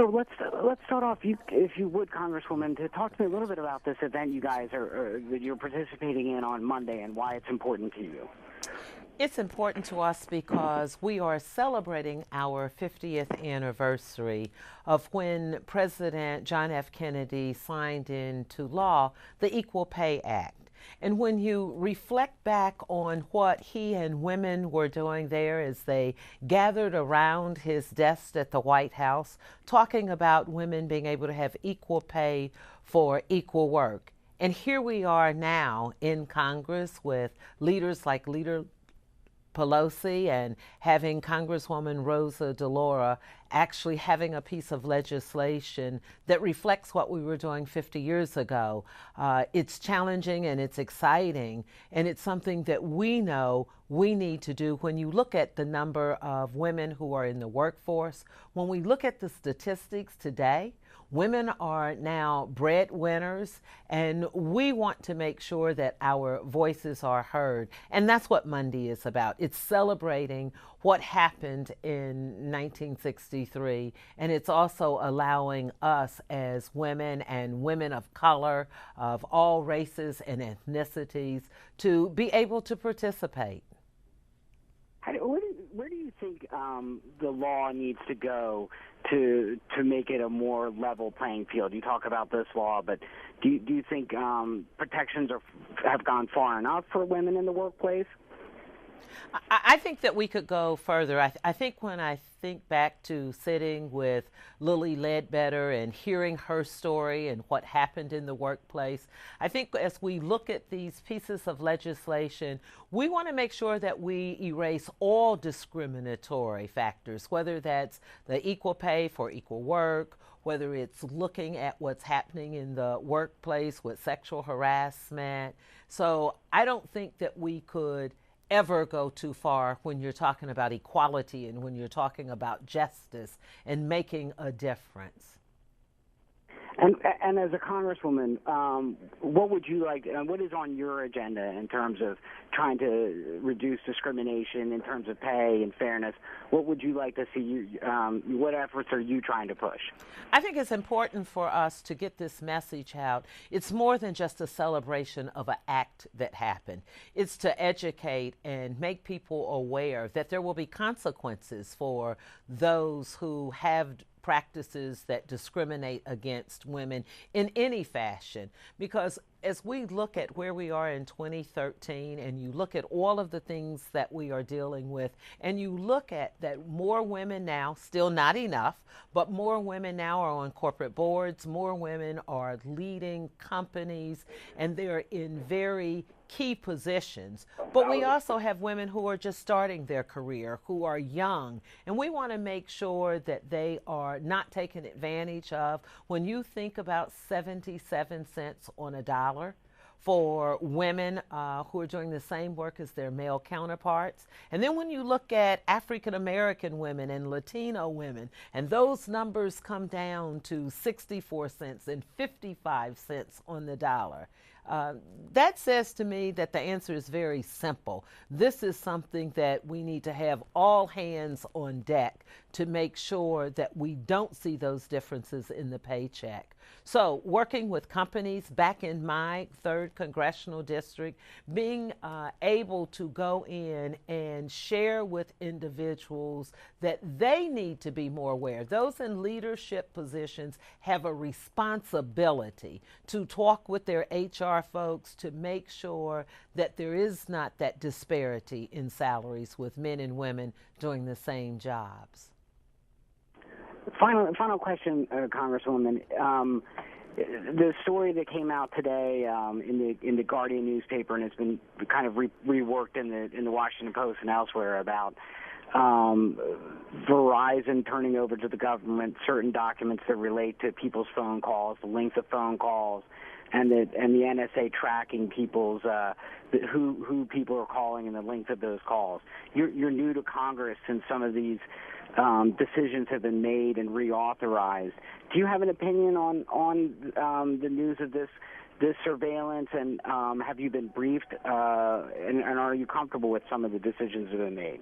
So let's start off, if you would, Congresswoman, to talk to me a little bit about this event you guys that you're participating in on Monday and why it's important to you. It's important to us because we are celebrating our 50th anniversary of when President John F. Kennedy signed into law the Equal Pay Act. And when you reflect back on what he and women were doing there as they gathered around his desk at the White House, talking about women being able to have equal pay for equal work. And here we are now in Congress with leaders like Leader Pelosi and having Congresswoman Rosa DeLauro actually having a piece of legislation that reflects what we were doing 50 years ago. It's challenging and it's exciting, and it's something that we know we need to do. When you look at the number of women who are in the workforce, when we look at the statistics today, women are now breadwinners, and we want to make sure that our voices are heard. And that's what Monday is about. It's celebrating what happened in 1963, and it's also allowing us as women and women of color, of all races and ethnicities, to be able to participate. Where do you think the law needs to go to make it a more level playing field? You talk about this law, but do you think protections have gone far enough for women in the workplace? I think that we could go further. I think when I think back to sitting with Lilly Ledbetter and hearing her story and what happened in the workplace, I think as we look at these pieces of legislation, we want to make sure that we erase all discriminatory factors, whether that's the equal pay for equal work, whether it's looking at what's happening in the workplace with sexual harassment. So I don't think that we could ever go too far when you're talking about equality and when you're talking about justice and making a difference. And as a congresswoman, what would you like? What is on your agenda in terms of trying to reduce discrimination in terms of pay and fairness? What would you like to see? What efforts are you trying to push? I think it's important for us to get this message out. It's more than just a celebration of an act that happened. It's to educate and make people aware that there will be consequences for those who have practices that discriminate against women in any fashion. Because as we look at where we are in 2013 and you look at all of the things that we are dealing with, and you look at that more women now, still not enough, but more women now are on corporate boards, more women are leading companies, and they're in very key positions. But we also have women who are just starting their career, who are young, and we want to make sure that they are not taken advantage of. When you think about 77 cents on a dollar for women who are doing the same work as their male counterparts. And then when you look at African American women and Latino women, and those numbers come down to 64 cents and 55 cents on the dollar. That says to me that the answer is very simple. This is something that we need to have all hands on deck to make sure that we don't see those differences in the paycheck. So working with companies back in my 3rd congressional district, being able to go in and share with individuals that they need to be more aware. Those in leadership positions have a responsibility to talk with their HR folks to make sure that there is not that disparity in salaries with men and women doing the same jobs. Final question, Congresswoman. The story that came out today in the Guardian newspaper, and it's been kind of reworked in the Washington Post and elsewhere, about Verizon turning over to the government certain documents that relate to people's phone calls, the length of phone calls, and the NSA tracking people's who people are calling and the length of those calls. You're new to Congress, and some of these decisions have been made and reauthorized. Do you have an opinion on the news of this surveillance, and have you been briefed, and are you comfortable with some of the decisions that have been made?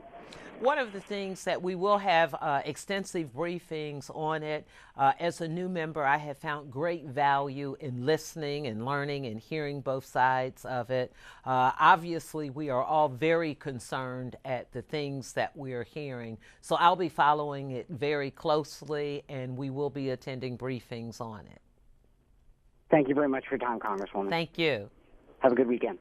One of the things that we will have extensive briefings on it. As a new member, I have found great value in listening and learning and hearing both sides of it. Obviously, we are all very concerned at the things that we are hearing. So I'll be following it very closely, and we will be attending briefings on it. Thank you very much for your time, Congresswoman. Thank you. Have a good weekend.